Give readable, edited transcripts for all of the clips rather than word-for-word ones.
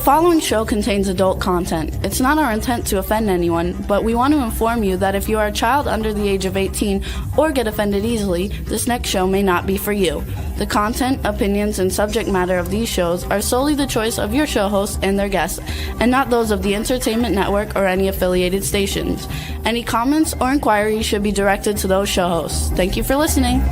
following show contains adult content. It's not our intent to offend anyone, but we want to inform you that if you are a child under the age of 18 or get offended easily, this next show may not be for you. The content, opinions, and subject matter of these shows are solely the choice of your show hosts and their guests, and not those of the Entertainment Network or any affiliated stations. Any comments or inquiries should be directed to those show hosts. Thank you for listening.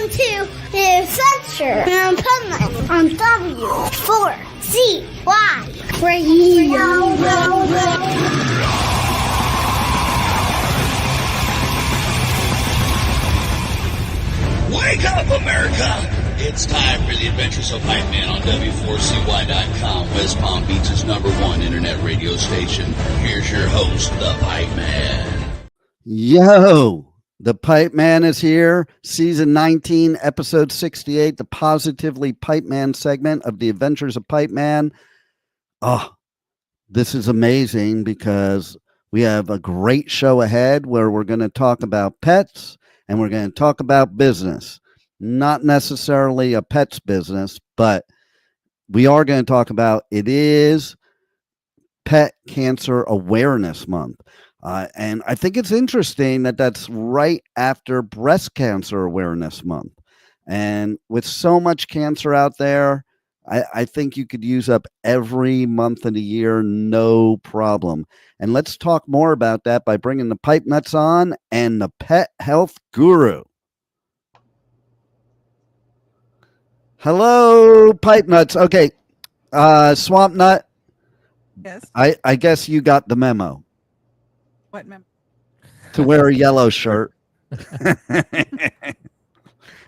To the Adventures of Pipeman on W4CY Radio. Wake up, America! It's time for the Adventures of Pipeman on W4CY.com, West Palm Beach's #1 internet radio station. Here's your host, the Pipeman. Yo! The Pipeman is here, season 19, episode 68, the Positively Pipeman segment of the Adventures of Pipeman. Oh, this is amazing because we have a great show ahead where we're going to talk about pets and we're going to talk about business. Not necessarily a pet's business, but we are going to talk about it is Pet Cancer Awareness Month. And I think it's interesting that that's right after Breast Cancer Awareness Month. And with so much cancer out there, I think you could use up every month of the year, no problem. And let's talk more about that by bringing the Pipe Nuts on and the Pet Health Guru. Hello, Pipe Nuts. Okay, Swamp Nut. Yes. I guess you got the memo. What memo? To wear a yellow shirt.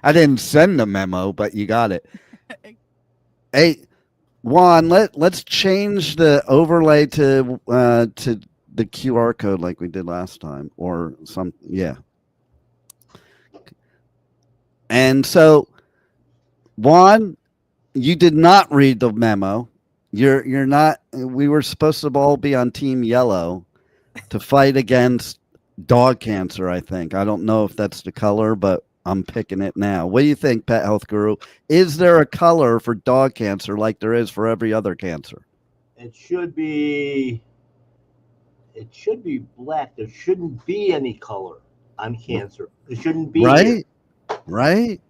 I didn't send the memo, but you got it. Hey, Juan, let's change the overlay to the QR code like we did last time, or some, yeah. And so, Juan, you did not read the memo. You're not. We were supposed to all be on Team Yellow to fight against dog cancer, I think. I don't know if that's the color, but I'm picking it now. What do you think, Pet Health Guru? Is there a color for dog cancer like there is for every other cancer? It should be black. There shouldn't be any color on cancer. There shouldn't be. Right? Right?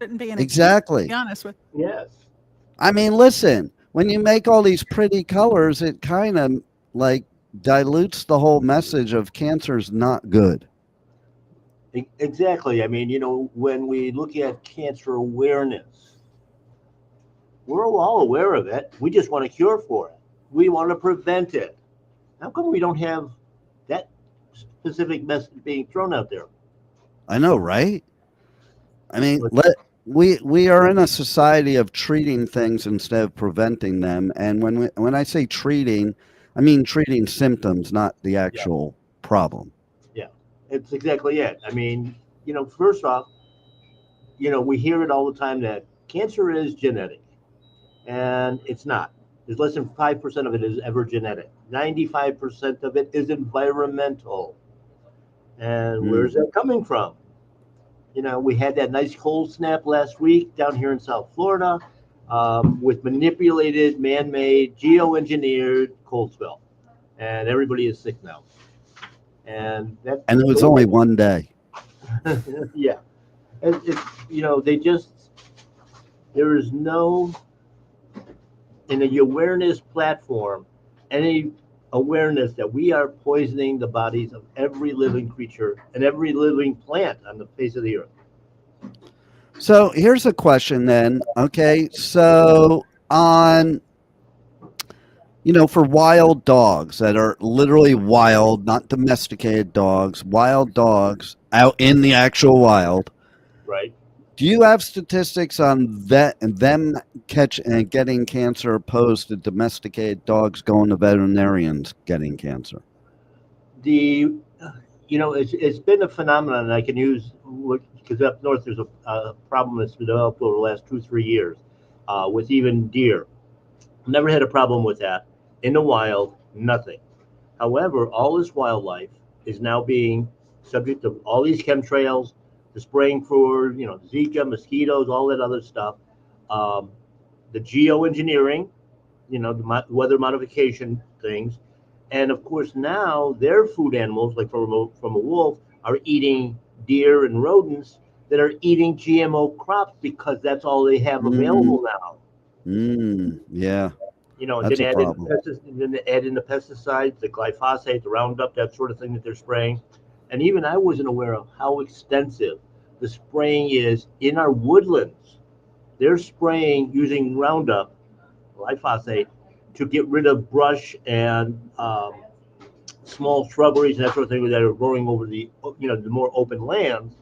Shouldn't be any. Exactly. To be honest with you. Yes. I mean, listen, when you make all these pretty colors, it kind of like dilutes the whole message of cancer's not good. Exactly. I mean, when we look at cancer awareness, we're all aware of it. We just want a cure for it. We want to prevent it. How come we don't have that specific message being thrown out there? I know, right? I mean, we are in a society of treating things instead of preventing them. And when I say treating, I mean treating symptoms, not the actual problem. Yeah, it's exactly it. I mean, first off, we hear it all the time that cancer is genetic, and it's not. There's less than 5% of it is ever genetic. 95% of it is environmental. And where's that coming from? We had that nice cold snap last week down here in South Florida with manipulated, man-made, geo-engineered cold spell. And everybody is sick now. And it was only one day. Yeah. And there is no, in the awareness platform, any awareness that we are poisoning the bodies of every living creature and every living plant on the face of the earth. So here's a question then. Okay, so on, for wild dogs that are literally wild, not domesticated dogs, wild dogs out in the actual wild. Right. Do you have statistics on them getting cancer opposed to domesticated dogs going to veterinarians getting cancer? It's been a phenomenon, and I can use, because up north there's a problem that's developed over the last 2-3 years with even deer. Never had a problem with that. In the wild, nothing. However, all this wildlife is now being subject to all these chemtrails, the spraying for, Zika, mosquitoes, all that other stuff, the geoengineering, the weather modification things. And of course, now their food animals, like from a wolf, are eating deer and rodents that are eating GMO crops because that's all they have available now. Yeah, And that's then a problem. then add in the pesticides, the glyphosate, the Roundup, that sort of thing that they're spraying. And even I wasn't aware of how extensive the spraying is in our woodlands. They're spraying using Roundup, glyphosate, to get rid of brush and small shrubberies and that sort of thing that are growing over the more open lands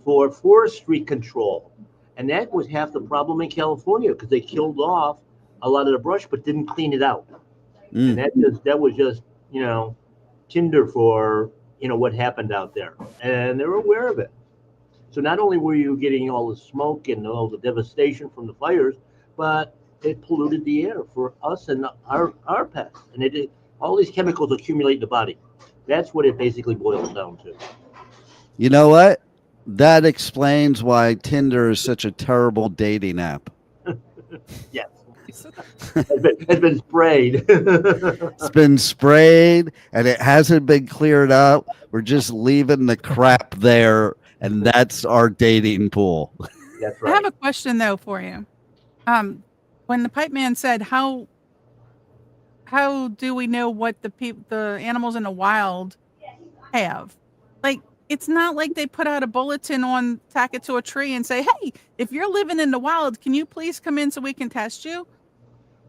for forestry control. And that was half the problem in California because they killed off a lot of the brush but didn't clean it out. And that was just tinder for what happened out there, and they were aware of it. So not only were you getting all the smoke and all the devastation from the fires, but it polluted the air for us and our pets, and all these chemicals accumulate in the body. That's what it basically boils down to. You know what? That explains why Tinder is such a terrible dating app. Yes. It's been sprayed. It's been sprayed and it hasn't been cleared up. We're just leaving the crap there, and that's our dating pool. That's I right. have a question though for you. When the pipe man said, how do we know what the animals in the wild have? Like, it's not like they put out a bulletin tack it to a tree and say, hey, if you're living in the wild, can you please come in so we can test you?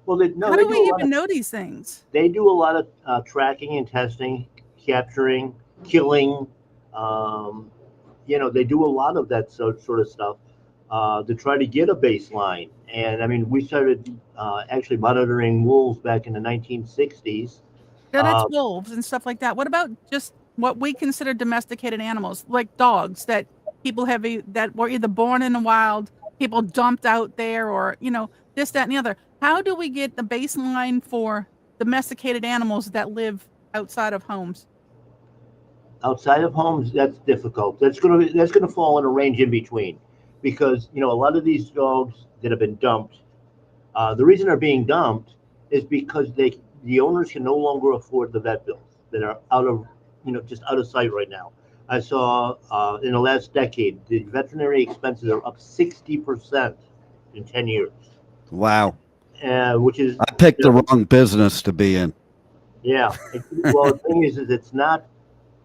Well, How do we even know these things? They do a lot of tracking and testing, capturing, killing. They do a lot of that sort of stuff to try to get a baseline. And I mean, we started actually monitoring wolves back in the 1960s. Yeah, that's wolves and stuff like that. What about just what we consider domesticated animals, like dogs that people have that were either born in the wild, people dumped out there, or this, that, and the other? How do we get the baseline for domesticated animals that live outside of homes? Outside of homes, that's difficult. That's gonna fall in a range in between, because a lot of these dogs that have been dumped, the reason they're being dumped is because the owners can no longer afford the vet bills that are out of just out of sight right now. I saw in the last decade the veterinary expenses are up 60% in 10 years. Wow. Which is, I picked the wrong business to be in. Yeah. Well, the thing is it's not,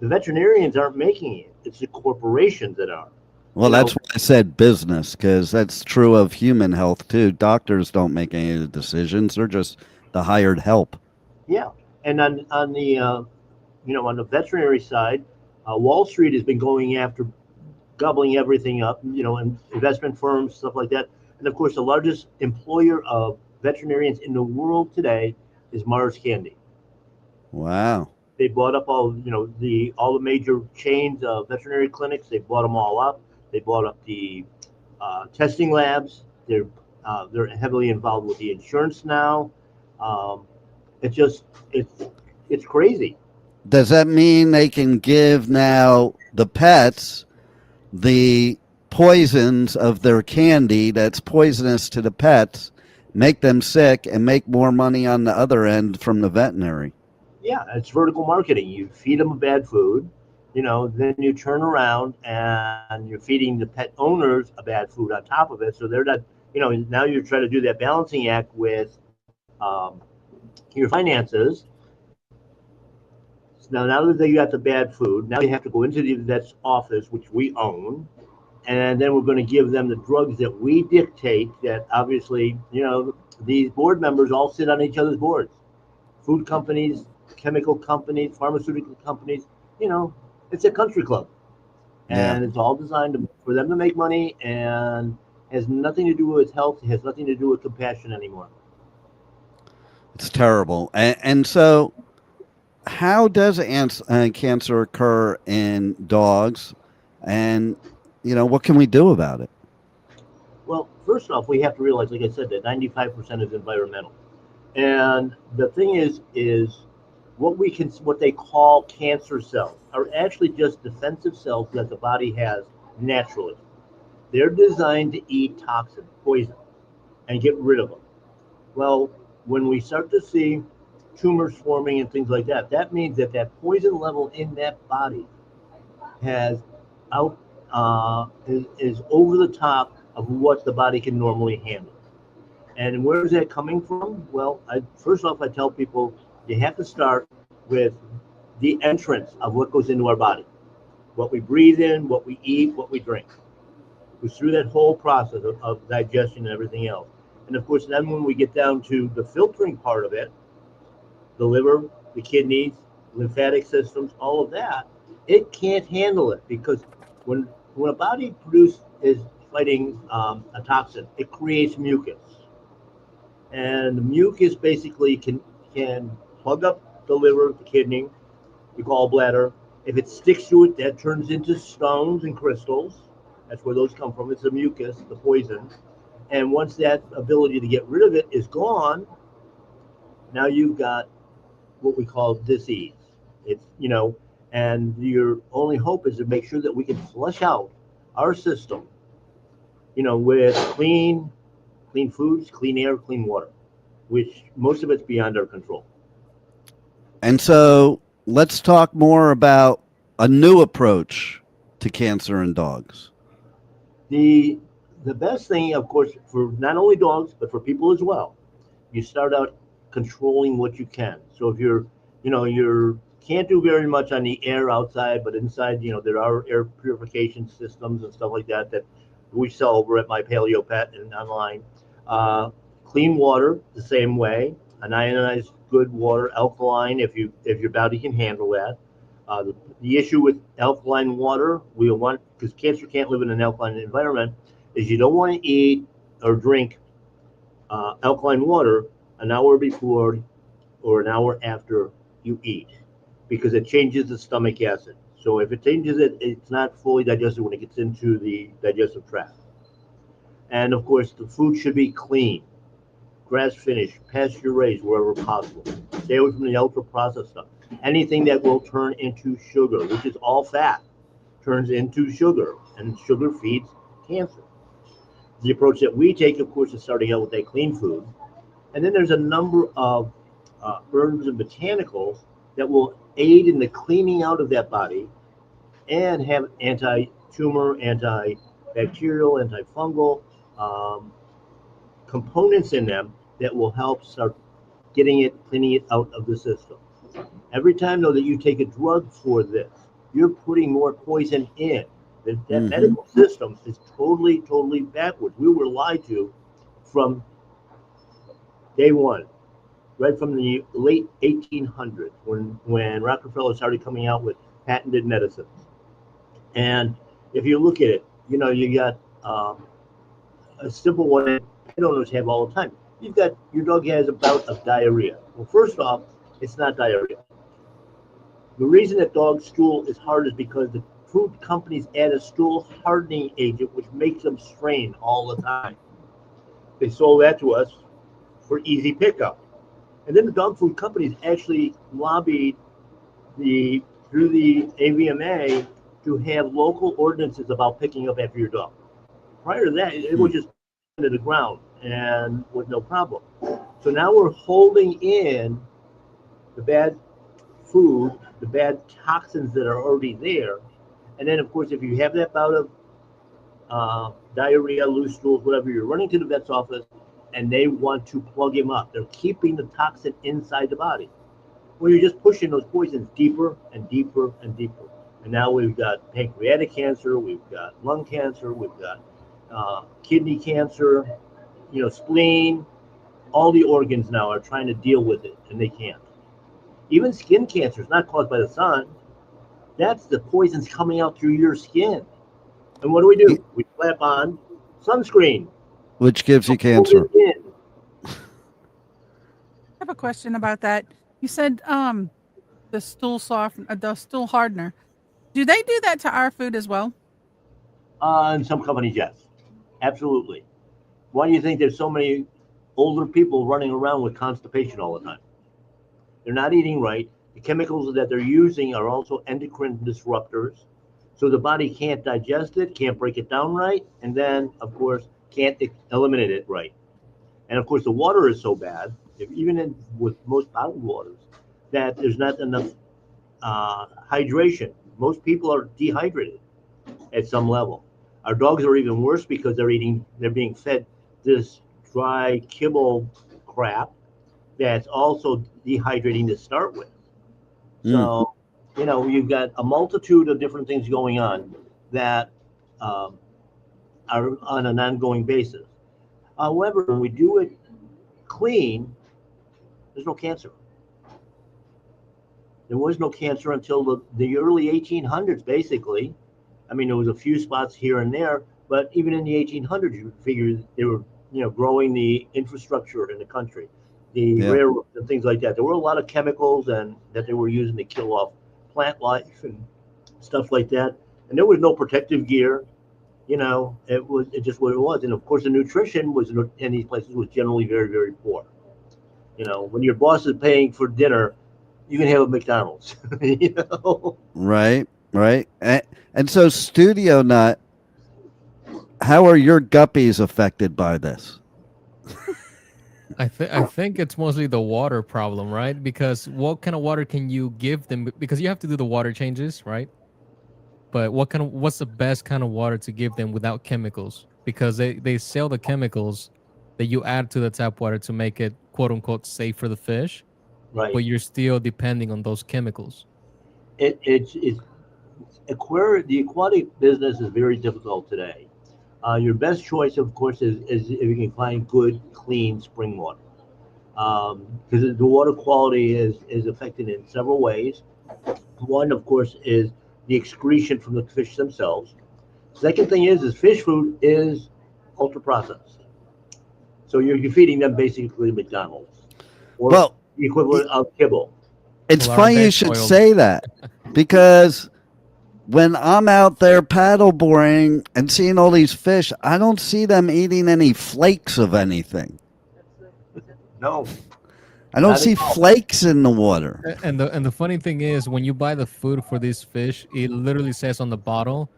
the veterinarians aren't making it. It's the corporations that are. Well, that's why I said business, because that's true of human health too. Doctors don't make any of the decisions; they're just the hired help. Yeah, and on the on the veterinary side, Wall Street has been going after gobbling everything up. And investment firms, stuff like that. And of course, the largest employer of veterinarians in the world today is Mars Candy. Wow. They bought up all the major chains of veterinary clinics. They bought them all up. They bought up the testing labs. They're heavily involved with the insurance now. It's crazy. Does that mean they can give now the pets the poisons of their candy that's poisonous to the pets, make them sick, and make more money on the other end from the veterinary? Yeah, it's vertical marketing. You feed them bad food, then you turn around and you're feeding the pet owners a bad food on top of it. So they're not, now you're trying to do that balancing act with your finances. Now that they got the bad food, now you have to go into the vet's office, which we own, and then we're going to give them the drugs that we dictate. That obviously, these board members all sit on each other's boards. Food companies, chemical companies, pharmaceutical companies. It's a country club, and it's all designed for them to make money, and has nothing to do with health. It has nothing to do with compassion anymore. It's terrible. And so how does cancer occur in dogs, and what can we do about it? Well, first off, we have to realize, like I said, that 95% is environmental. And the thing is what they call cancer cells are actually just defensive cells that the body has naturally. They're designed to eat toxin, poison, and get rid of them. Well, when we start to see tumors forming and things like that, that means that that poison level in that body has out is over the top of what the body can normally handle. And where is that coming from? Well, first off, I tell people you have to start with the entrance of what goes into our body, what we breathe in, what we eat, what we drink. It's through that whole process of digestion and everything else. And of course, then when we get down to the filtering part of it, the liver, the kidneys, lymphatic systems, all of that, it can't handle it because when a body is fighting a toxin, it creates mucus, and the mucus basically can plug up the liver, the kidney, the gallbladder. If it sticks to it, that turns into stones and crystals. That's where those come from. It's the mucus, the poison. And once that ability to get rid of it is gone, now you've got what we call disease. It's, and your only hope is to make sure that we can flush out our system, with clean foods, clean air, clean water, which most of it's beyond our control. And so let's talk more about a new approach to cancer in dogs. The best thing, of course, for not only dogs, but for people as well, you start out controlling what you can. So if you can't do very much on the air outside, but inside, there are air purification systems and stuff like that we sell over at my Paleo Pet and online. Clean water, the same way, an ionized good water, alkaline, if your body can handle that. The issue with alkaline water, because cancer can't live in an alkaline environment, is you don't want to eat or drink alkaline water an hour before or an hour after you eat, because it changes the stomach acid. So if it changes it, it's not fully digested when it gets into the digestive tract. And of course, the food should be clean, grass finished, pasture raised wherever possible. Stay away from the ultra processed stuff. Anything that will turn into sugar, which is all fat, turns into sugar, and sugar feeds cancer. The approach that we take, of course, is starting out with that clean food. And then there's a number of herbs and botanicals that will aid in the cleaning out of that body and have anti-tumor, antibacterial, antifungal components in them that will help start cleaning it out of the system. Every time, though, that you take a drug for this, you're putting more poison in. That medical system is totally, totally backwards. We were lied to from day one, right from the late 1800s when Rockefeller started coming out with patented medicines. And if you look at it, you got a simple one that pet owners have all the time. You've got your dog has a bout of diarrhea. Well, first off, it's not diarrhea. The reason that dog stool is hard is because the food companies add a stool hardening agent, which makes them strain all the time. They sold that to us for easy pickup. And then the dog food companies actually lobbied through the AVMA to have local ordinances about picking up after your dog. Prior to that, it was just to the ground and with no problem. So now we're holding in the bad food, the bad toxins that are already there. And then, of course, if you have that bout of diarrhea, loose stools, whatever, you're running to the vet's office and they want to plug him up. They're keeping the toxin inside the body. Well, you're just pushing those poisons deeper and deeper and deeper. And now we've got pancreatic cancer, we've got lung cancer, we've got kidney cancer, spleen. All the organs now are trying to deal with it, and they can't. Even skin cancer is not caused by the sun. That's the poisons coming out through your skin. And what do? We slap on sunscreen, which gives you cancer. I have a question about that. You said the stool hardener. Do they do that to our food as well? In some companies, yes, absolutely. Why do you think there's so many older people running around with constipation all the time? They're not eating right. The chemicals that they're using are also endocrine disruptors. So the body can't digest it, can't break it down right, and then, of course, can't eliminate it right. And of course, the water is so bad, with most bottled waters, that there's not enough hydration. Most people are dehydrated at some level. Our dogs are even worse because they're being fed this dry kibble crap that's also dehydrating to start with. So, you've got a multitude of different things going on that are on an ongoing basis. However, when we do it clean, there's no cancer. There was no cancer until the early 1800s, basically. I mean, there was a few spots here and there, but even in the 1800s, you figure they were, growing the infrastructure in the country, the railroads and things like that. There were a lot of chemicals and that they were using to kill off plant life and stuff like that. And there was no protective gear. It just what it was. And of course, the nutrition was in these places was generally very, very poor. When your boss is paying for dinner, you can have a McDonald's. Right. And so, Studio Nut, how are your guppies affected by this? I think it's mostly the water problem, right? Because what kind of water can you give them? Because you have to do the water changes, right? But what's the best kind of water to give them without chemicals? Because they sell the chemicals that you add to the tap water to make it quote unquote safe for the fish, Right. but you're still depending on those chemicals. The aquatic business is very difficult today. Your best choice, of course, is if you can find good, clean spring water, because the water quality is affected in several ways. One, of course, is the excretion from the fish themselves. Second thing is fish food is ultra processed, so you're feeding them basically McDonald's or the equivalent of kibble. It's funny you should say that, because when I'm out there paddle boarding and seeing all these fish, I don't see them eating any flakes of anything. No. I don't see flakes in the water. And the funny thing is, when you buy the food for these fish, it literally says on the bottle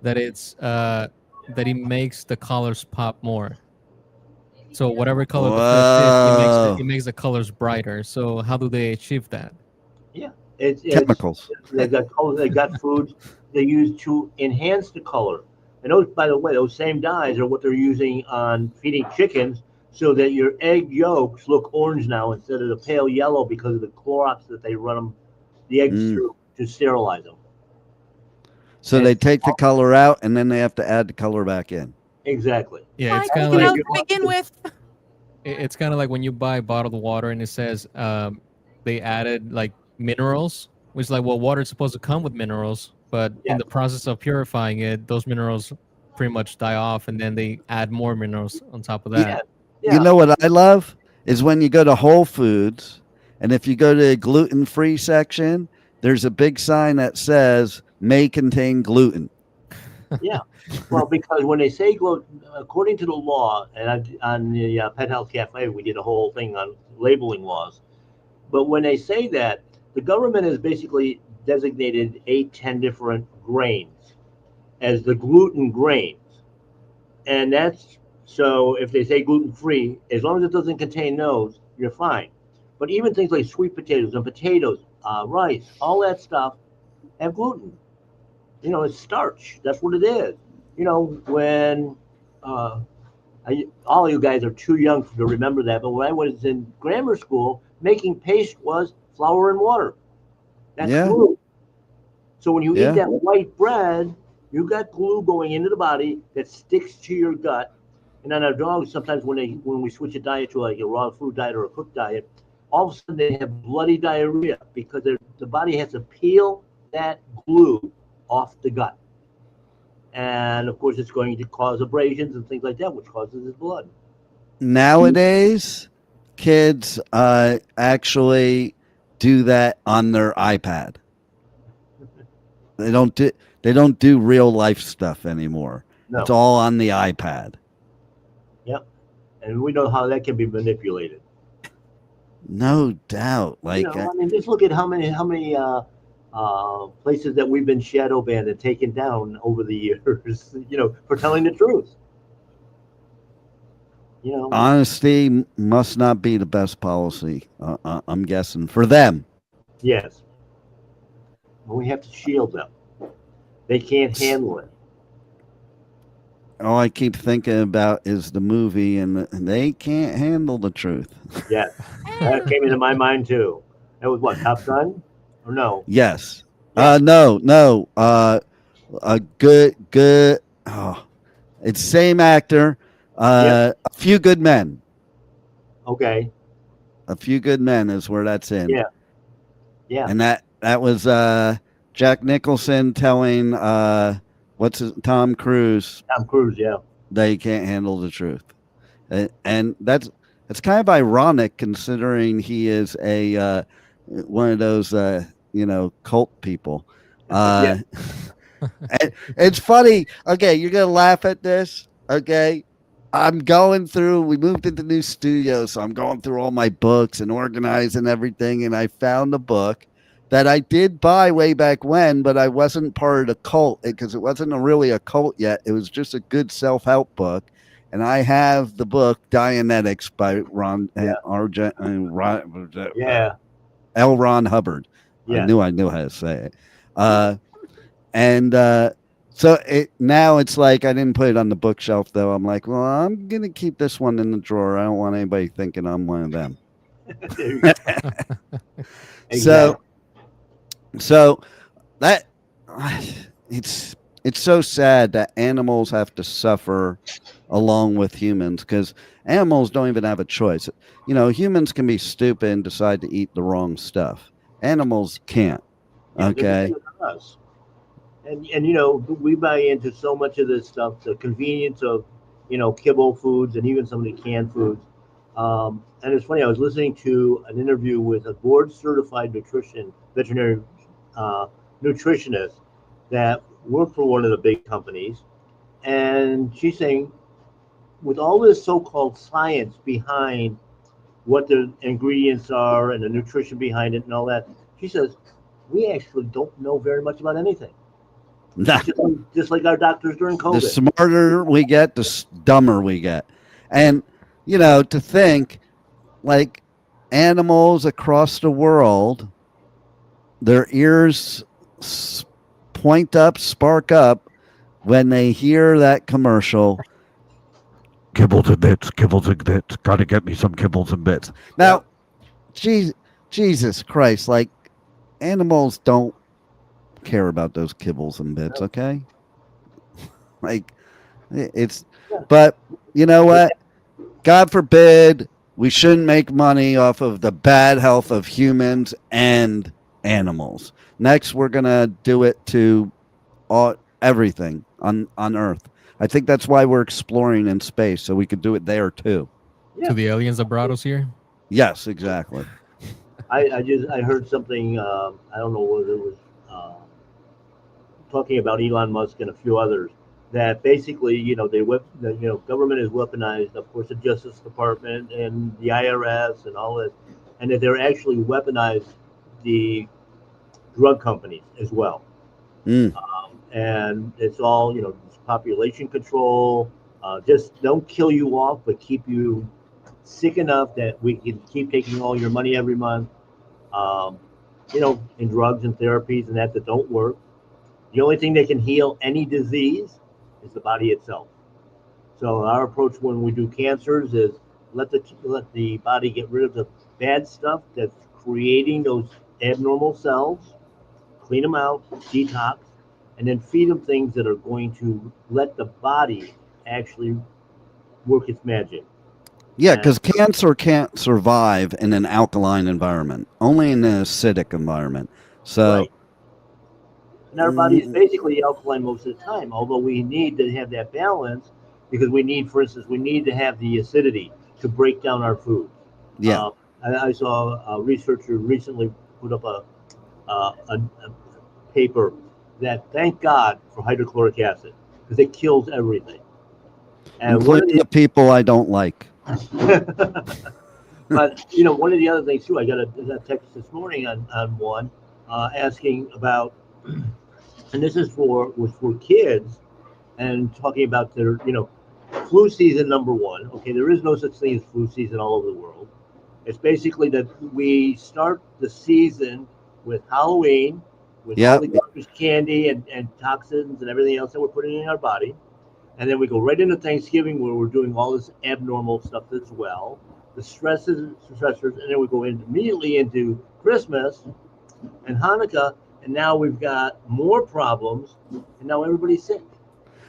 that that it makes the colors pop more. So whatever color the fish is, it makes the colors brighter. So how do they achieve that? Yeah, Chemicals. They got color. They got foods they use to enhance the color. And those, by the way, those same dyes are what they're using on feeding chickens, so that your egg yolks look orange now instead of the pale yellow because of the Clorox that they run the eggs through to sterilize them. So they take the color out and then they have to add the color back in. Exactly. Yeah, it's kind of like to begin with. It's kind of like when you buy bottled water and it says they added like minerals, which is like, well, water is supposed to come with minerals, but in the process of purifying it, those minerals pretty much die off, and then they add more minerals on top of that. Yeah. You know what I love is when you go to Whole Foods, and if you go to the gluten-free section, there's a big sign that says may contain gluten. Yeah. Well, because when they say gluten, according to the law, and on the Pet Health Cafe, we did a whole thing on labeling laws. But when they say that, the government has basically designated 8-10 different grains as the gluten grains. And so if they say gluten-free, as long as it doesn't contain those, you're fine. But even things like sweet potatoes and potatoes, rice, all that stuff have gluten. It's starch. That's what it is. When all you guys are too young to remember that, but when I was in grammar school, making paste was flour and water. That's glue. So when you eat that white bread, you got glue going into the body that sticks to your gut. And on our dogs, sometimes when we switch a diet to like a raw food diet or a cooked diet, all of a sudden they have bloody diarrhea because the body has to peel that glue off the gut. And of course, it's going to cause abrasions and things like that, which causes his blood. Nowadays, kids actually do that on their iPad. They don't do real life stuff anymore. No. It's all on the iPad. Yep. And we know how that can be manipulated. No doubt. You Like, know, I mean, just look at how many places that we've been shadow banned and taken down over the years. You know, for telling the truth. You know, honesty must not be the best policy. I'm guessing for them. yes, we have to shield them. They can't handle it. All I keep thinking about is the movie, and they can't handle the truth. Yes, that came into my mind too. That was what, Top Gun, or no? Yes. Yeah. No. A good. Oh, it's same actor. Yep. A Few Good Men. Okay. A Few Good Men is where that's in. Yeah. Yeah. And that was Jack Nicholson telling Tom Cruise Tom Cruise. Yeah. they can't handle the truth, and that's kind of ironic considering he is a one of those cult people. Yeah. It's funny. Okay, you're gonna laugh at this. Okay, I'm going through. We moved into new studios, so I'm going through all my books and organizing everything, and I found a book that I did buy way back when, but I wasn't part of the cult because it wasn't really a cult yet. It was just a good self-help book, and I have the book Dianetics by Yeah. L. Ron Hubbard. Yeah. I knew how to say it. So now it's like I didn't put it on the bookshelf though. I'm like, well, I'm gonna keep this one in the drawer. I don't want anybody thinking I'm one of them. There you go. So that it's so sad that animals have to suffer along with humans because animals don't even have a choice. You know, humans can be stupid and decide to eat the wrong stuff. Animals can't. Yeah, Okay. And you know, we buy into so much of this stuff, the convenience of, you know, kibble foods and even some of the canned foods. And it's funny, I was listening to an interview with a board certified veterinary nutritionist that worked for one of the big companies. And she's saying, with all this so-called science behind what the ingredients are and the nutrition behind it and all that, she says, we actually don't know very much about anything. Just like our doctors during COVID. The smarter we get, the dumber we get. And, you know, to think like animals across the world, their ears point up, spark up when they hear that commercial. Kibbles and bits, gotta get me some kibbles and bits. Now, Jesus Christ, like animals don't care about those kibbles and bits, okay? Like but you know what? God forbid we shouldn't make money off of the bad health of humans and animals. Next, we're gonna do it to everything on Earth. I think that's why we're exploring in space, so we could do it there too. To the aliens that brought us here. Yes, exactly. I heard something. I don't know whether it was talking about Elon Musk and a few others that basically, you know, government is weaponized, of course, the Justice Department and the IRS and all this, and that they're actually weaponized the drug companies as well. And it's all, you know, population control. Just don't kill you off, but keep you sick enough that we can keep taking all your money every month. You know, in drugs and therapies and that don't work. The only thing that can heal any disease is the body itself. So our approach when we do cancers is let the body get rid of the bad stuff that's creating those abnormal cells, clean them out, detox, and then feed them things that are going to let the body actually work its magic. Yeah, because cancer can't survive in an alkaline environment, only in an acidic environment. So, right. And our body is basically alkaline most of the time, although we need to have that balance because we need, for instance, we need to have the acidity to break down our food. Yeah. I saw a researcher recently put up a paper that thank God for hydrochloric acid because it kills everything. And including the people I don't like. But one of the other things too, I got a text this morning on one asking about, and this is was for kids, and talking about their flu season number one. Okay, there is no such thing as flu season all over the world. It's basically that we start the season with Halloween, with all the garbage candy and toxins and everything else that we're putting in our body. And then we go right into Thanksgiving where we're doing all this abnormal stuff as well. The stressors, and then we go immediately into Christmas and Hanukkah, and now we've got more problems, and now everybody's sick.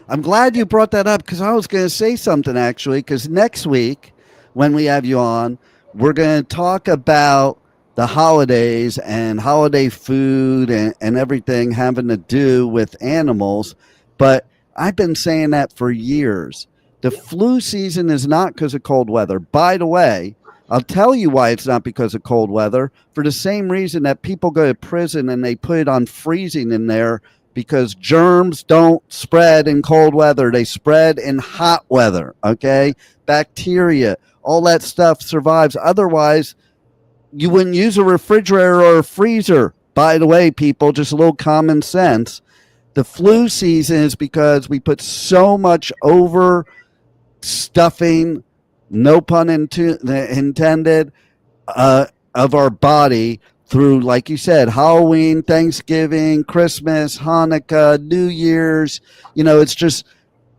I'm glad you brought that up because I was going to say something actually, because next week when we have you on, we're going to talk about the holidays and holiday food and everything having to do with animals. But I've been saying that for years. The flu season is not because of cold weather. By the way, I'll tell you why it's not because of cold weather. For the same reason that people go to prison and they put it on freezing in there, because germs don't spread in cold weather. They spread in hot weather, okay? Bacteria, all that stuff survives. Otherwise, you wouldn't use a refrigerator or a freezer. By the way, people, just a little common sense. The flu season is because we put so much over stuffing, no pun intended, of our body through, like you said, Halloween, Thanksgiving, Christmas, Hanukkah, New Year's. It's just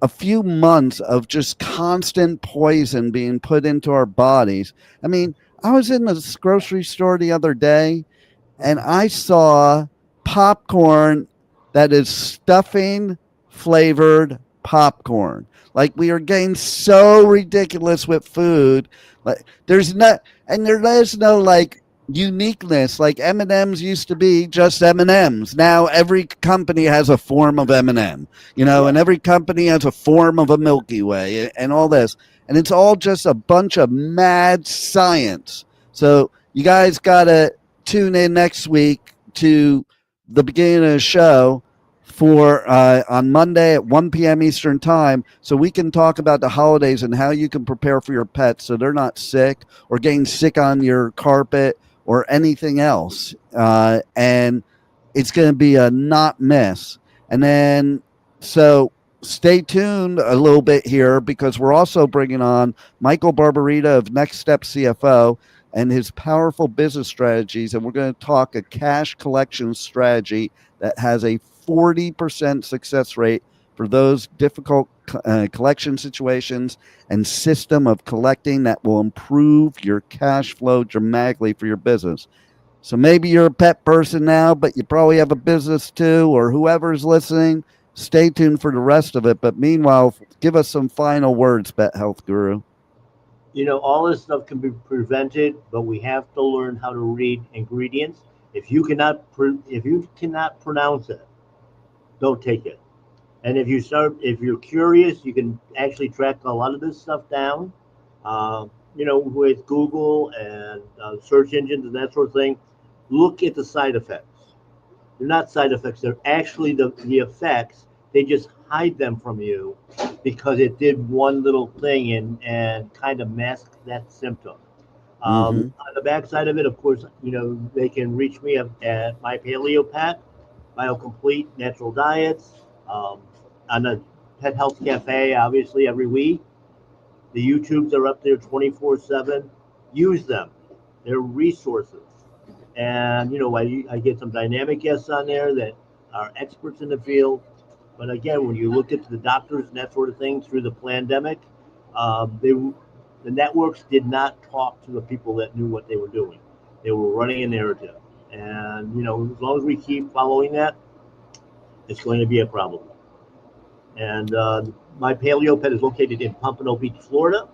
a few months of just constant poison being put into our bodies. I mean, I was in the grocery store the other day and I saw popcorn that is stuffing flavored popcorn. Like, we are getting so ridiculous with food. Like, there is no like uniqueness. Like, M&Ms used to be just M&Ms. Now every company has a form of M&M, and every company has a form of a Milky Way and all this. And it's all just a bunch of mad science. So you guys got to tune in next week to the beginning of the show for on Monday at 1 p.m. Eastern time, so we can talk about the holidays and how you can prepare for your pets so they're not sick or getting sick on your carpet or anything else. And it's going to be a not miss. And then, so stay tuned a little bit here because we're also bringing on Michael Barbarita of Next Step CFO and his powerful business strategies. And we're going to talk a cash collection strategy that has a 40% success rate for those difficult collection situations and system of collecting that will improve your cash flow dramatically for your business. So maybe you're a pet person now, but you probably have a business too, or whoever's listening. Stay tuned for the rest of it. But meanwhile, give us some final words, Pet Health Guru. All this stuff can be prevented, but we have to learn how to read ingredients. If you cannot pronounce it, don't take it. And if you're curious, you can actually track a lot of this stuff down, with Google and search engines and that sort of thing. Look at the side effects. They're not side effects. They're actually the effects. They just hide them from you because it did one little thing and kind of masked that symptom. On the backside of it, of course, they can reach me at my Paleo Pet, BioComplete Natural Diets, on the Pet Health Cafe, obviously, every week. The YouTubes are up there 24/7. Use them. They're resources. And, I get some dynamic guests on there that are experts in the field. But again, when you look at the doctors and that sort of thing through the pandemic, the networks did not talk to the people that knew what they were doing. They were running a narrative. And, as long as we keep following that, it's going to be a problem. And my Paleo Pet is located in Pompano Beach, Florida.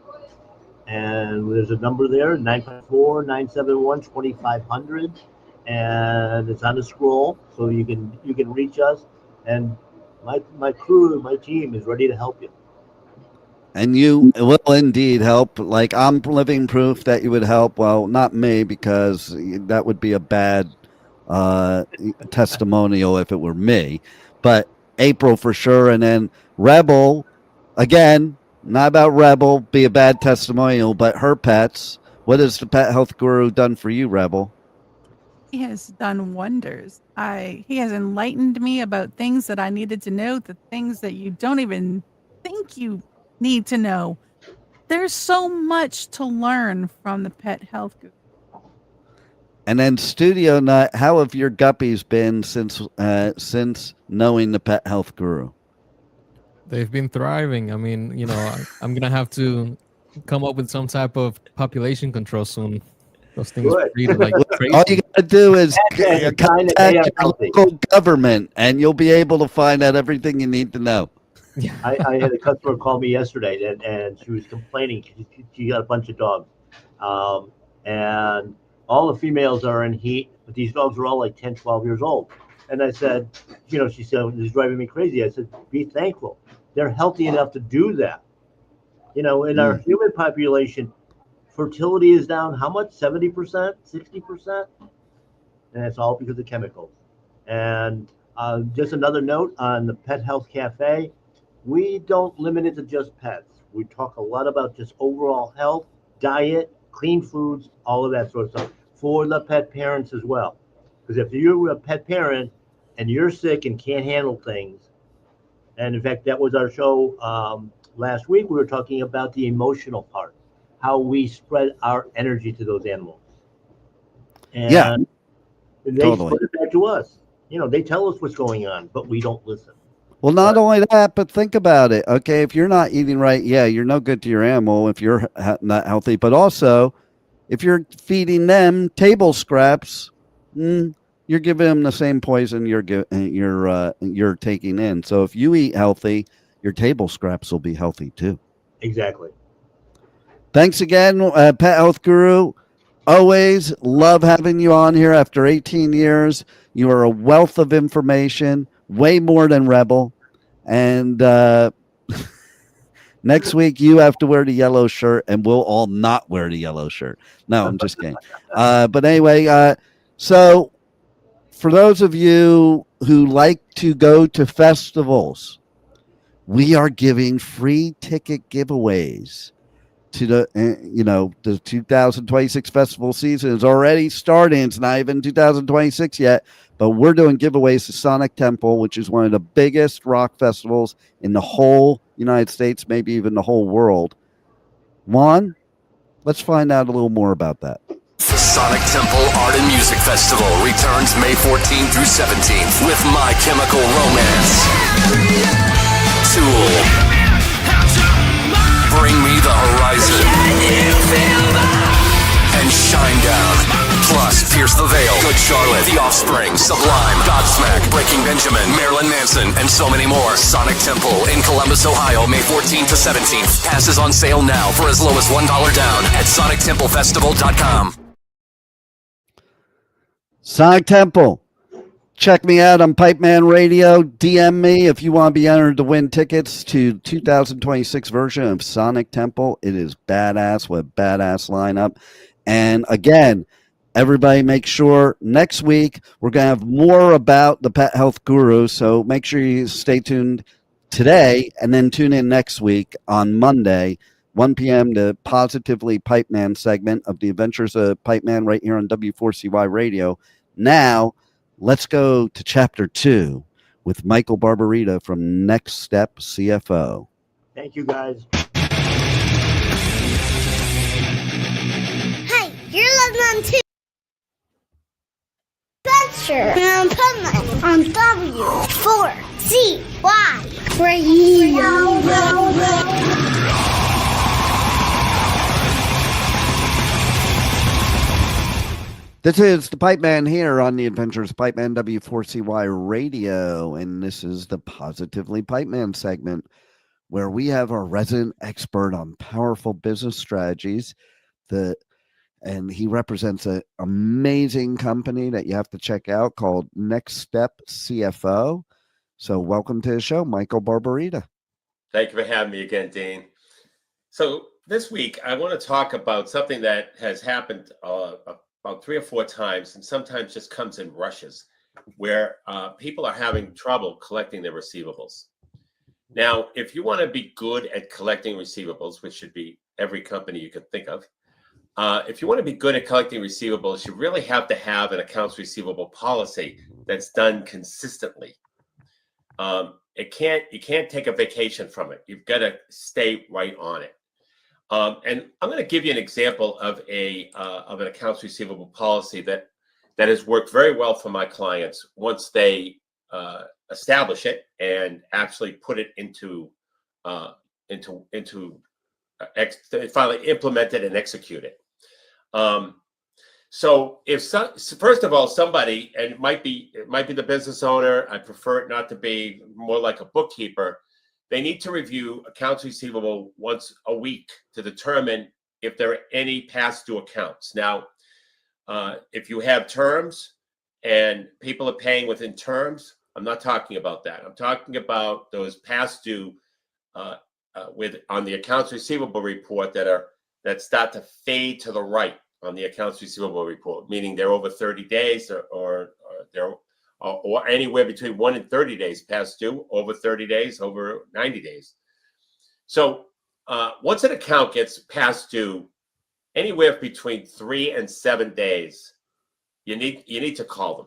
And there's a number there, 954-971-2500. And it's on the scroll, so you can reach us. And my crew, my team is ready to help you. And you will indeed help. Like, I'm living proof that you would help. Well, not me, because that would be a bad testimonial if it were me. But April for sure. And then Rebel, again, not about Rebel, be a bad testimonial, but her pets What has the pet health guru done for you, Rebel? He has done wonders. He has enlightened me about things that I needed to know, the things that you don't even think you need to know. There's so much to learn from the pet health guru. And then Studio Nut, how have your guppies been since knowing the pet health guru? They've been thriving. I mean, I'm gonna have to come up with some type of population control soon. Those things Good. breed like crazy. All you gotta do is And a sign that they contact are your healthy. local government, and you'll be able to find out everything you need to know. I had a customer call me yesterday, and she was complaining. She got a bunch of dogs, and all the females are in heat, but these dogs are all like 10, 12 years old. And I said, she said, "This is driving me crazy." I said, "Be thankful. They're healthy enough to do that." In our human population, fertility is down how much? 70%, 60%? And it's all because of chemicals. And just another note on the Pet Health Cafe, we don't limit it to just pets. We talk a lot about just overall health, diet, clean foods, all of that sort of stuff for the pet parents as well. Because if you're a pet parent and you're sick and can't handle things, and in fact, that was our show last week, we were talking about the emotional part, how we spread our energy to those animals. And they totally. spread it back to us. They tell us what's going on, but we don't listen. Well, not only that, but think about it. Okay, if you're not eating right, you're no good to your animal if you're not healthy. But also, if you're feeding them table scraps, you're giving them the same poison you're taking in. So if you eat healthy, your table scraps will be healthy too. Exactly. Thanks again, Pet Health Guru. Always love having you on here after 18 years. You are a wealth of information, way more than Rebel. And next week, you have to wear the yellow shirt, and we'll all not wear the yellow shirt. No, I'm just kidding. But anyway, so for those of you who like to go to festivals, we are giving free ticket giveaways to the 2026 festival season is already starting. It's not even 2026 yet, but we're doing giveaways to Sonic Temple, which is one of the biggest rock festivals in the whole United States, maybe even the whole world. Juan, let's find out a little more about that. The Sonic Temple Art and Music Festival returns May 14th through 17th with My Chemical Romance, Tool, Bring Me the Horizon, and Shinedown. Plus, Pierce the Veil, Good Charlotte, The Offspring, Sublime, Godsmack, Breaking Benjamin, Marilyn Manson, and so many more. Sonic Temple in Columbus, Ohio, May 14th to 17th. Passes on sale now for as low as $1 down at sonictemplefestival.com. Sonic Temple. Check me out on Pipeman Radio. DM me if you want to be entered to win tickets to 2026 version of Sonic Temple. It is badass with a badass lineup. And again, everybody make sure next week we're going to have more about the Pet Health Guru. So make sure you stay tuned today and then tune in next week on Monday, 1 p.m. to Positively Pipeman segment of the Adventures of Pipeman right here on W4CY Radio. Now, let's go to Chapter 2 with Michael Barbarita from Next Step CFO. Thank you, guys. Hey, you're listening to Adventures of Pipeman on W4CY Radio. This is the Pipeman here on the Adventures of Pipeman W4CY Radio, and this is the Positively Pipeman segment where we have our resident expert on powerful business strategies. And he represents an amazing company that you have to check out called Next Step CFO. So welcome to the show, Michael Barbarita. Thank you for having me again, Dean. So this week, I want to talk about something that has happened about 3 or 4 times, and sometimes just comes in rushes, where people are having trouble collecting their receivables. Now, if you want to be good at collecting receivables, which should be every company you can think of, if you want to be good at collecting receivables, you really have to have an accounts receivable policy that's done consistently. You can't take a vacation from it. You've got to stay right on it. And I'm going to give you an example of an accounts receivable policy that has worked very well for my clients once they establish it and actually put it finally implement it and execute it. So first of all, somebody, and it might be the business owner, I prefer it not to be, more like a bookkeeper, they need to review accounts receivable once a week to determine if there are any past due accounts. Now, if you have terms and people are paying within terms, I'm not talking about that. I'm talking about those past due on the accounts receivable report that start to fade to the right on the accounts receivable report, meaning they're over 30 days or anywhere between 1 and 30 days past due, over 30 days, over 90 days. So once an account gets past due, anywhere between 3 and 7 days, you need to call them.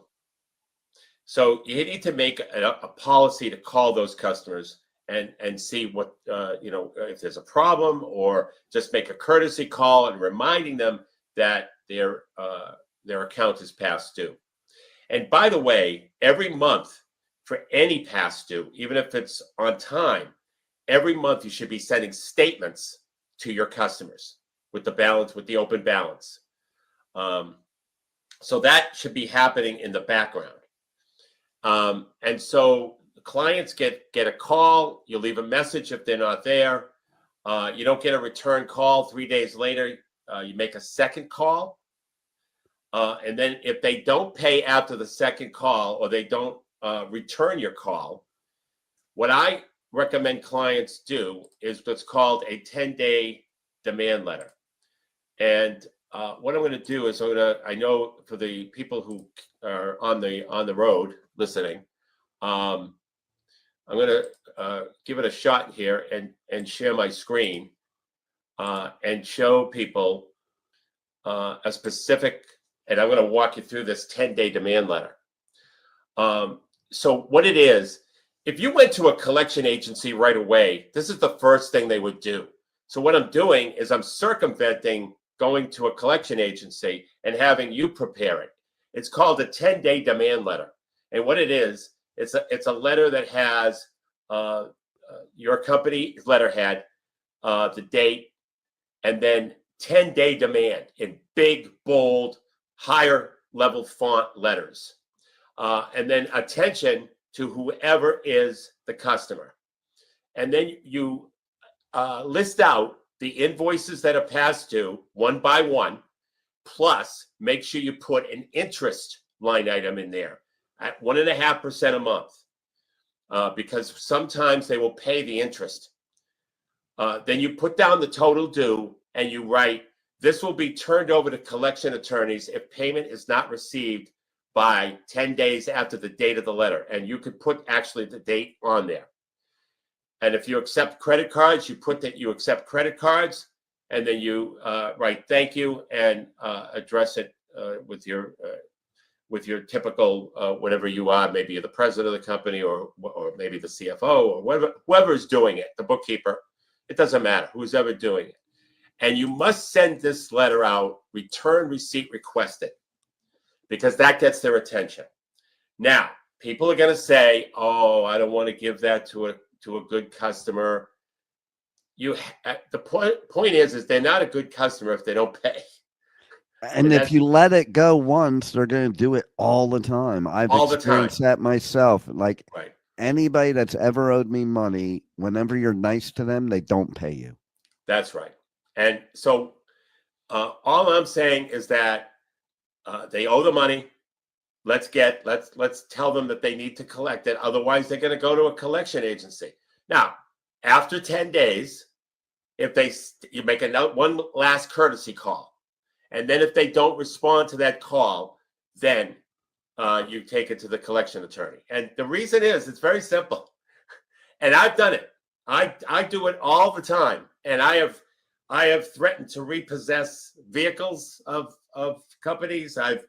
So you need to make a policy to call those customers and see what if there's a problem, or just make a courtesy call and reminding them that their account is past due. And by the way, every month for any past due, even if it's on time, every month you should be sending statements to your customers with the balance, with the open balance. So that should be happening in the background. And so the clients get a call, you leave a message if they're not there. You don't get a return call 3 days later, you make a second call. And then if they don't pay after the second call, or they don't return your call, what I recommend clients do is what's called a 10-day demand letter. And what I'm going to do is I know for the people who are on the road listening, I'm going to give it a shot here and share my screen and show people a specific, and I'm going to walk you through this 10-day demand letter. So what it is, if you went to a collection agency right away, this is the first thing they would do. So what I'm doing is I'm circumventing going to a collection agency and having you prepare it. It's called a 10-day demand letter. And what it is, it's a letter that has your company letterhead, the date, and then 10-day demand in big, bold, higher level font letters. And then attention to whoever is the customer. And then you list out the invoices that are past due one by one, plus make sure you put an interest line item in there at 1.5% a month, because sometimes they will pay the interest. Then you put down the total due and you write, this will be turned over to collection attorneys if payment is not received by 10 days after the date of the letter. And you could put actually the date on there. And if you accept credit cards, you put that you accept credit cards, and then you write thank you and address it with your typical whatever you are. Maybe you're the president of the company, or maybe the CFO, or whoever is doing it, the bookkeeper. It doesn't matter who's ever doing it. And you must send this letter out, return receipt requested, because that gets their attention. Now, people are going to say, "Oh, I don't want to give that to a good customer." The point is they're not a good customer if they don't pay. And if you let it go once, they're going to do it all the time. I've experienced that myself. Like anybody that's ever owed me money, whenever you're nice to them, they don't pay you. That's right. And so all I'm saying is that they owe the money. Let's tell them that they need to collect it. Otherwise, they're going to go to a collection agency. Now, after 10 days, if you make one last courtesy call, and then if they don't respond to that call, then you take it to the collection attorney. And the reason is, it's very simple. And I've done it. I do it all the time. And I have I have threatened to repossess vehicles of companies. I've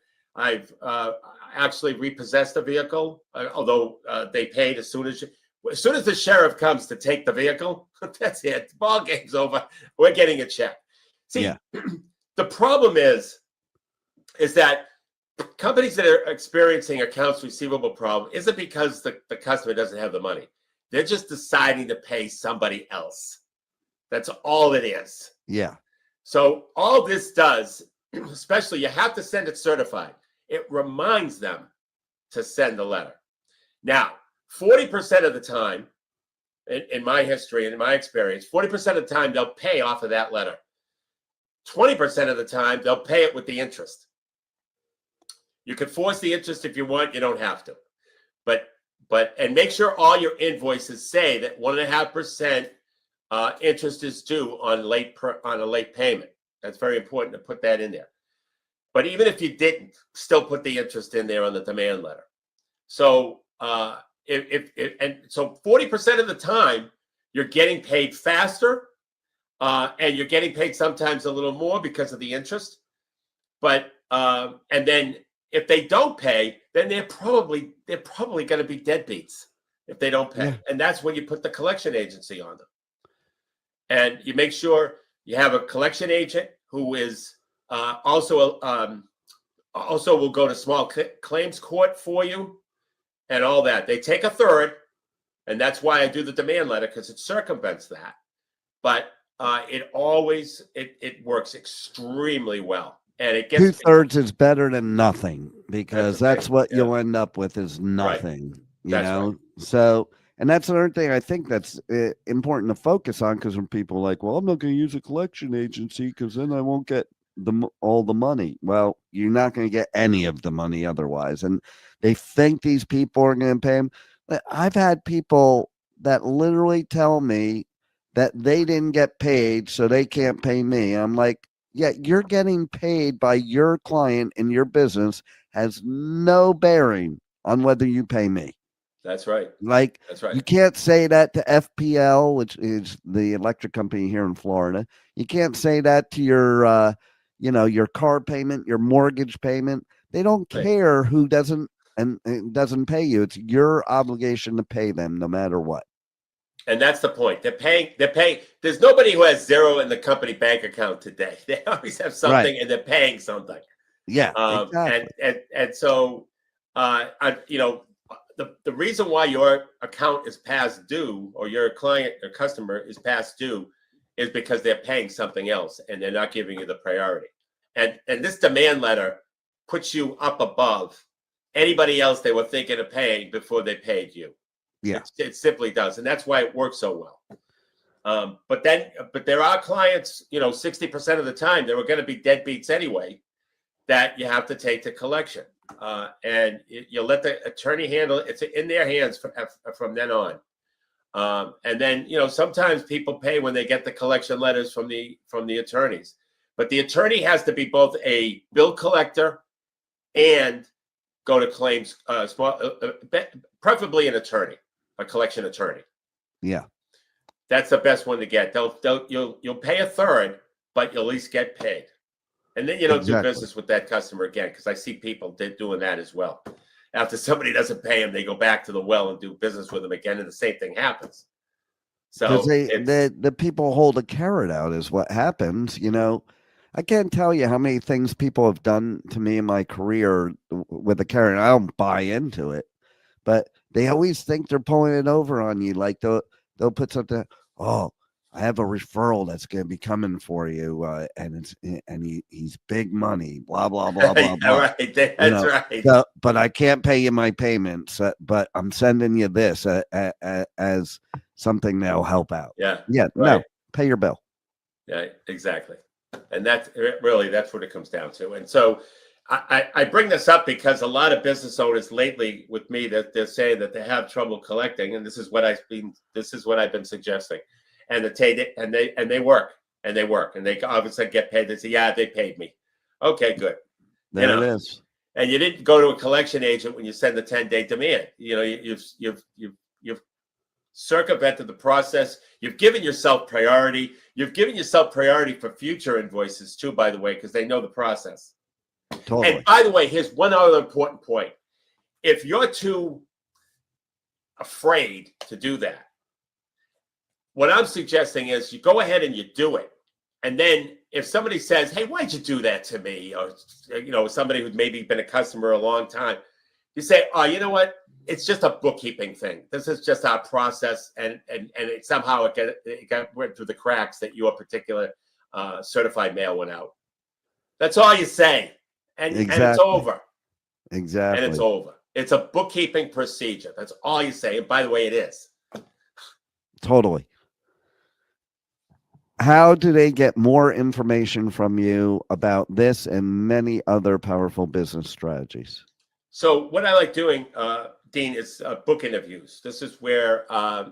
actually repossessed a vehicle, although they paid as soon as the sheriff comes to take the vehicle. That's it. The ball game's over. We're getting a check. See, the problem is that companies that are experiencing accounts receivable problem isn't because the customer doesn't have the money. They're just deciding to pay somebody else. That's all it is. Yeah. So all this does, especially you have to send it certified. It reminds them to send a letter. Now, 40% of the time, in my history and in my experience, 40% of the time they'll pay off of that letter. 20% of the time they'll pay it with the interest. You can force the interest if you want. You don't have to. And make sure all your invoices say that 1.5% interest is due on a late payment. That's very important to put that in there. But even if you didn't, still put the interest in there on the demand letter. So so 40% of the time you're getting paid faster, and you're getting paid sometimes a little more because of the interest. But and then if they don't pay, then they're probably going to be deadbeats if they don't pay. Yeah. And that's when you put the collection agency on them. And you make sure you have a collection agent who is also will go to small claims court for you and all that. They take a third, and that's why I do the demand letter, because it circumvents that. But it works extremely well. And it gets 2/3 is better than nothing, because that's what you'll end up with is nothing, you know? Right. So, and that's another thing I think that's important to focus on, because when people are like, well, I'm not going to use a collection agency because then I won't get all the money. Well, you're not going to get any of the money otherwise. And they think these people are going to pay them. I've had people that literally tell me that they didn't get paid, so they can't pay me. I'm like, yeah, you're getting paid by your client, and your business has no bearing on whether you pay me. That's right. Like, that's right. You can't say that to FPL, which is the electric company here in Florida. You can't say that to your, your car payment, your mortgage payment. They don't care who doesn't pay you. It's your obligation to pay them no matter what. And that's the point. They're paying. There's nobody who has zero in the company bank account today. They always have something, and they're paying something. Yeah, exactly. And so, the reason why your account is past due, or your client or customer is past due, is because they're paying something else, and they're not giving you the priority. And this demand letter puts you up above anybody else they were thinking of paying before they paid you. Yeah, it simply does, and that's why it works so well. But there are clients, 60% of the time they were going to be deadbeats anyway, that you have to take to collection, and you let the attorney handle it. It's in their hands from then on. And then sometimes people pay when they get the collection letters from the attorneys, but the attorney has to be both a bill collector and go to claims, preferably an attorney. A collection attorney. Yeah, that's the best one to get. You'll pay a third, but you'll at least get paid, and then you don't do business with that customer again. Because I see people doing that as well. After somebody doesn't pay them, they go back to the well and do business with them again, and the same thing happens. So the people hold a carrot out is what happens. I can't tell you how many things people have done to me in my career with a carrot. I don't buy into it, but they always think they're pulling it over on you. Like they'll put something. Oh, I have a referral that's going to be coming for you, and he's big money. Blah blah blah blah blah. Right, that's right. So, but I can't pay you my payments. But I'm sending you this as something that'll help out. Yeah. Right. No, pay your bill. Yeah, exactly. And that's what it comes down to. And so I bring this up because a lot of business owners lately with me, that they're saying that they have trouble collecting, and this is what I've been suggesting, and they work and they obviously get paid. They say, yeah, they paid me. Okay, good. There it is. And you didn't go to a collection agent when you send the 10-day demand. You've circumvented the process. You've given yourself priority. You've given yourself priority for future invoices too, by the way, because they know the process. Totally. And by the way, here's one other important point. If you're too afraid to do that, what I'm suggesting is you go ahead and you do it. And then if somebody says, hey, why'd you do that to me? Or, somebody who's maybe been a customer a long time, you say, oh, you know what? It's just a bookkeeping thing. This is just our process. And it somehow went through the cracks that your particular certified mail went out. That's all you say. And it's over. Exactly. And it's over. It's a bookkeeping procedure. That's all you say. And by the way, it is. Totally. How do they get more information from you about this and many other powerful business strategies? So what I like doing, Dean, is book interviews. This is where,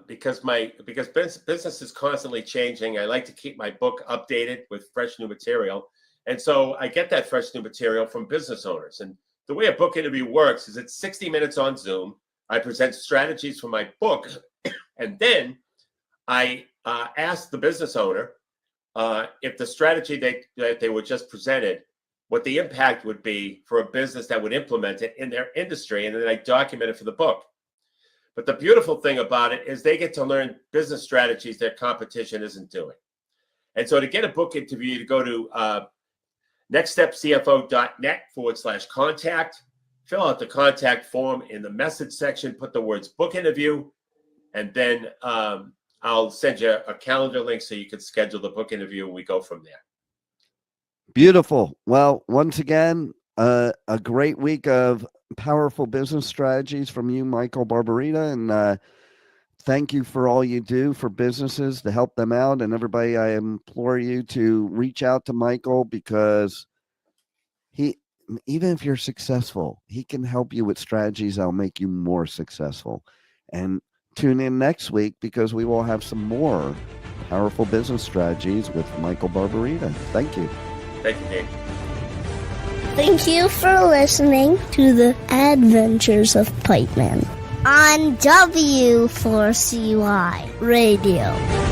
because business is constantly changing, I like to keep my book updated with fresh new material. And so I get that fresh new material from business owners. And the way a book interview works is it's 60 minutes on Zoom. I present strategies from my book, and then I ask the business owner if the strategy that they were just presented, what the impact would be for a business that would implement it in their industry, and then I document it for the book. But the beautiful thing about it is they get to learn business strategies their competition isn't doing. And so to get a book interview, you go to nextstepcfo.net/contact, fill out the contact form in the message section, put the words book interview, and then I'll send you a calendar link so you can schedule the book interview and we go from there. Beautiful. Well, once again, a great week of powerful business strategies from you, Michael Barbarita. And thank you for all you do for businesses to help them out. And everybody, I implore you to reach out to Michael, because even if you're successful, he can help you with strategies that'll make you more successful. And tune in next week, because we will have some more powerful business strategies with Michael Barbarita. Thank you. Thank you, Dave. Thank you for listening to the Adventures of Pipeman on W4CY Radio.